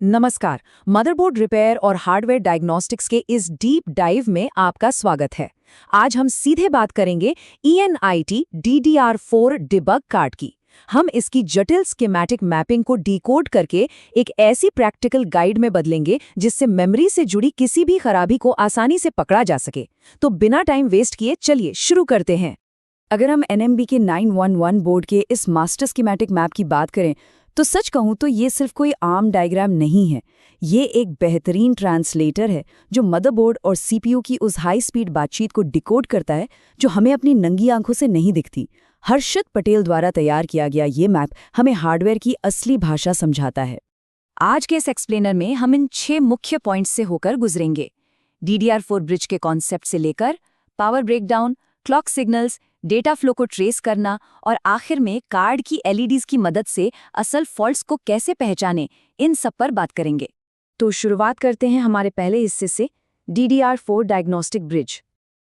नमस्कार। Motherboard repair और hardware diagnostics के इस डीप डाइव में आपका स्वागत है। आज हम सीधे बात करेंगे ENIT DDR4 डिबग कार्ड की। हम इसकी जटिल स्कीमेटिक मैपिंग को डिकोड करके एक ऐसी प्रैक्टिकल गाइड में बदलेंगे जिससे मेमोरी से जुड़ी किसी भी खराबी को आसानी से पकड़ा जा सके। तो बिना टाइम वेस्ट किए चलिए शुरू करते हैं। अगर हम NMB के 911 बोर्ड के इस मास्टर स्कीमेटिक मैप की बात करें तो सच कहूं तो ये सिर्फ कोई आम डायग्राम नहीं है। ये एक बेहतरीन ट्रांसलेटर है जो मदरबोर्ड और CPU की उस हाई स्पीड बातचीत को डिकोड करता है जो हमें अपनी नंगी आंखों से नहीं दिखती। हर्षित पटेल द्वारा तैयार किया गया ये मैप हमें हार्डवेयर की असली भाषा समझाता है। आज के इस एक्सप्लेनर में हम इन 6 मुख्य पॉइंट्स से होकर गुजरेंगे। DDR4 ब्रिज के कॉन्सेप्ट से लेकर power breakdown, clock signals, data flow को ट्रेस करना और आखिर में कार्ड की LEDs की मदद से असल फॉल्ट्स को कैसे पहचानें, इन सब पर बात करेंगे। तो शुरुआत करते हैं हमारे पहले हिस्से से, DDR4 डायग्नोस्टिक ब्रिज।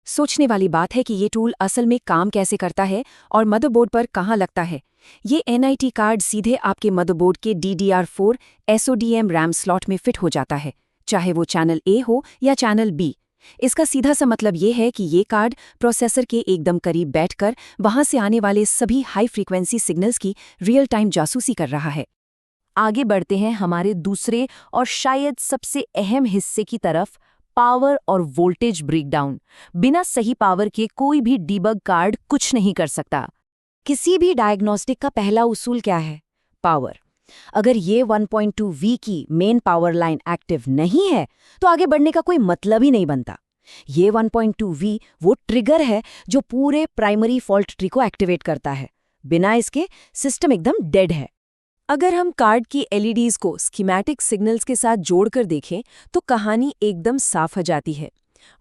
सोचने वाली बात है कि ये टूल असल में काम कैसे करता है और मदरबोर्ड पर कहाँ लगता है। ये NIT कार्ड सीधे आपके मदरबोर्ड के DDR4 SODIMM रैम स्लॉट में फिट हो जाता है, चाहे वो चैनल A हो या चैनल B। इसका सीधा सा मतलब ये है कि ये कार्ड प्रोसेसर के एकदम करीब बैठकर वहां से आने वाले सभी हाई फ्रीक्वेंसी सिग्नल्स की रियल टाइम जासूसी कर रहा है। आगे बढ़ते हैं हमारे दूसरे और शायद सबसे अहम हिस्से की तरफ, पावर और वोल्टेज ब्रेकडाउन। बिना सही पावर के कोई भी डीबग कार्ड कुछ नहीं कर सकता। किसी भी डायग्नोस्टिक का पहला उसूल क्या है? पावर। अगर ये 1.2V की मेन पावर लाइन एक्टिव नहीं है तो आगे बढ़ने का कोई मतलब ही नहीं बनता। ये 1.2V वो ट्रिगर है जो पूरे प्राइमरी फॉल्ट ट्री को एक्टिवेट करता है। बिना इसके सिस्टम एकदम डेड है। अगर हम कार्ड की LEDs को स्कीमेटिक सिग्नल्स के साथ जोड़कर देखें तो कहानी एकदम साफ हो जाती है।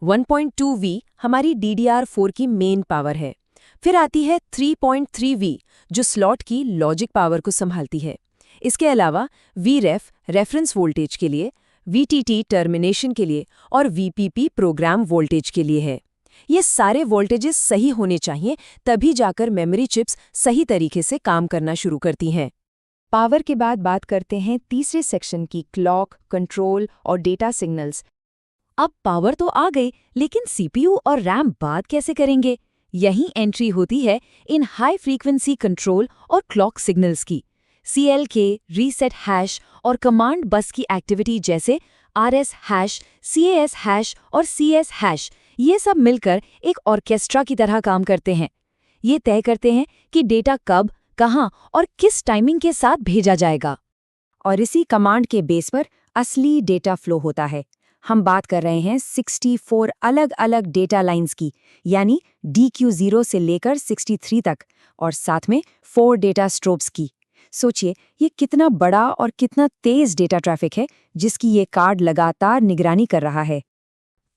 1.2V हमारी DDR4 की मेन पावर है। फिर आती है 3.3V जो स्लॉट की लॉजिक पावर को संभालती है। इसके अलावा VREF रेफरेंस वोल्टेज के लिए, VTT टर्मिनेशन के लिए और VPP प्रोग्राम वोल्टेज के लिए है। ये सारे वोल्टेजेस सही होने चाहिए, तभी जाकर मेमोरी चिप्स सही तरीके से काम करना शुरू करती हैं। पावर के बाद बात करते हैं तीसरे सेक्शन की, क्लॉक, कंट्रोल और डेटा सिग्नल्स। अब पावर तो आ गई, लेकिन CPU और रैम बात कैसे करेंगे? यही एंट्री होती है इन हाई फ्रीक्वेंसी कंट्रोल और क्लॉक सिग्नल्स की। CLK, रीसेट हैश और कमांड बस की एक्टिविटी जैसे RS हैश, CAS हैश और CS हैश, ये सब मिलकर एक ऑर्केस्ट्रा की तरह काम करते हैं। ये तय करते हैं कि डेटा कब, कहाँ और किस टाइमिंग के साथ भेजा जाएगा। और इसी कमांड के बेस पर असली डेटा फ्लो होता है। हम बात कर रहे हैं 64 अलग अलग डेटा लाइंस की, यानी DQ0 से लेकर 63 तक, और साथ में 4 डेटा स्ट्रोब्स की। सोचिए ये कितना बड़ा और कितना तेज डेटा ट्रैफिक है जिसकी ये कार्ड लगातार निगरानी कर रहा है।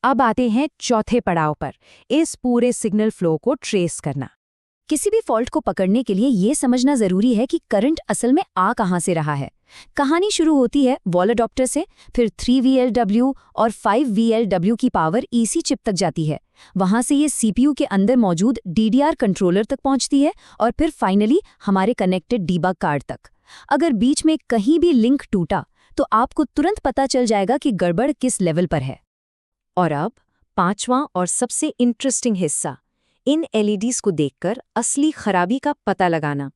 अब आते हैं चौथे पड़ाव पर, इस पूरे सिग्नल फ्लो को ट्रेस करना। किसी भी फॉल्ट को पकड़ने के लिए ये समझना जरूरी है कि करंट असल में आ कहाँ से रहा है। कहानी शुरू होती है वॉल अडॉप्टर से, फिर 3VLW और 5VLW की पावर EC चिप तक जाती है। वहां से ये CPU के अंदर मौजूद DDR कंट्रोलर तक पहुंचती है और फिर फाइनली हमारे कनेक्टेड डीबग कार्ड तक। अगर बीच में कहीं भी लिंक टूटा तो आपको तुरंत पता चल जाएगा कि गड़बड़ किस लेवल पर है। और अब पांचवां और सबसे इंटरेस्टिंग हिस्सा, इन LEDs को देखकर असली खराबी का पता लगाना।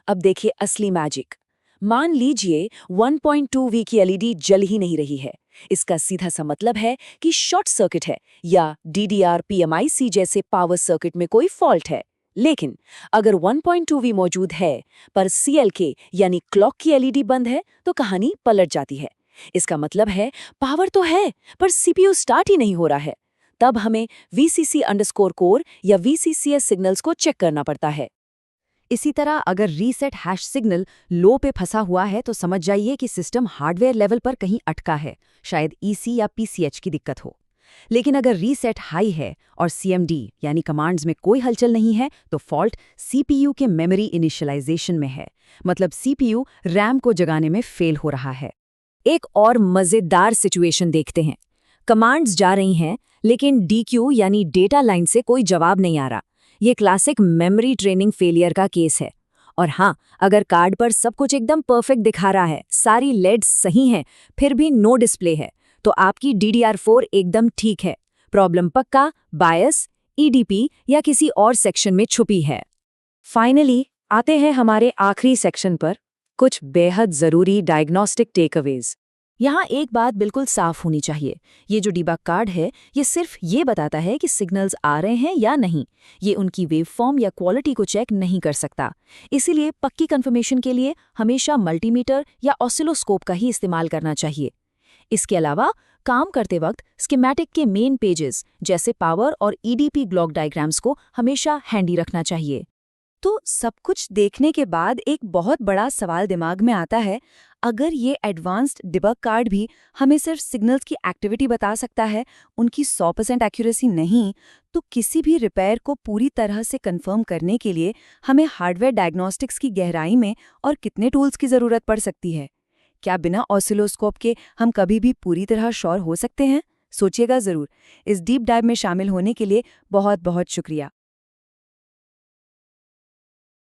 अब देखिए असली मैजिक। मान लीजिए 1.2V की LED जल ही नहीं रही है। इसका सीधा सा मतलब है कि शॉर्ट सर्किट है या DDR PMIC जैसे पावर सर्किट में कोई फॉल्ट है। लेकिन अगर 1.2V मौजूद है पर CLK यानी क्लॉक की LED बंद है तो कहानी पलट जाती है। इसका मतलब है पावर तो है पर CPU स्टार्ट ही नहीं हो रहा है। तब हमें VCC_core या VCCS सिग्नल्स को चेक करना पड़ता है। इसी तरह अगर रीसेट हैश सिग्नल लो पे फंसा हुआ है तो समझ जाइए कि सिस्टम हार्डवेयर लेवल पर कहीं अटका है, शायद EC या PCH की दिक्कत हो। लेकिन अगर रीसेट हाई है और CMD यानी कमांड्स में कोई हलचल नहीं है तो फॉल्ट CPU के मेमोरी इनिशियलाइजेशन में है, मतलब CPU रैम को जगाने में फेल हो रहा है। एक और मज़ेदार सिचुएशन देखते हैं। कमांड्स जा रही हैं लेकिन DQ यानी डेटा लाइन से कोई जवाब नहीं आ रहा। ये क्लासिक मेमोरी ट्रेनिंग फेलियर का केस है। और हाँ, अगर कार्ड पर सब कुछ एकदम परफेक्ट दिखा रहा है, सारी लेड्स सही हैं, फिर भी नो डिस्प्ले है, तो आपकी DDR4 एकदम ठीक है। प्रॉब्लम पक्का बायस, EDP या किसी और सेक्शन में छुपी है। फाइनली आते हैं हमारे आखिरी सेक्शन पर, कुछ बेहद ज़रूरी डायग्नोस्टिक टेकअवेज। यहाँ एक बात बिल्कुल साफ होनी चाहिए, ये जो डीबग कार्ड है ये सिर्फ ये बताता है कि सिग्नल्स आ रहे हैं या नहीं, ये उनकी वेवफॉर्म या क्वालिटी को चेक नहीं कर सकता। इसीलिए पक्की कंफर्मेशन के लिए हमेशा मल्टीमीटर या ऑसिलोस्कोप का ही इस्तेमाल करना चाहिए। इसके अलावा काम करते वक्त स्कीमेटिक के मेन पेजेस जैसे पावर और EDP ब्लॉक डायग्राम्स को हमेशा हैंडी रखना चाहिए। तो सब कुछ देखने के बाद एक बहुत बड़ा सवाल दिमाग में आता है, अगर ये एडवांस्ड डिबग कार्ड भी हमें सिर्फ सिग्नल्स की एक्टिविटी बता सकता है, उनकी 100% एक्यूरेसी नहीं, तो किसी भी रिपेयर को पूरी तरह से कंफर्म करने के लिए हमें हार्डवेयर डायग्नोस्टिक्स की गहराई में और कितने टूल्स की ज़रूरत पड़ सकती है? क्या बिना ऑसिलोस्कोप के हम कभी भी पूरी तरह श्योर हो सकते हैं? सोचिएगा ज़रूर। इस डीप डाइव में शामिल होने के लिए बहुत बहुत शुक्रिया।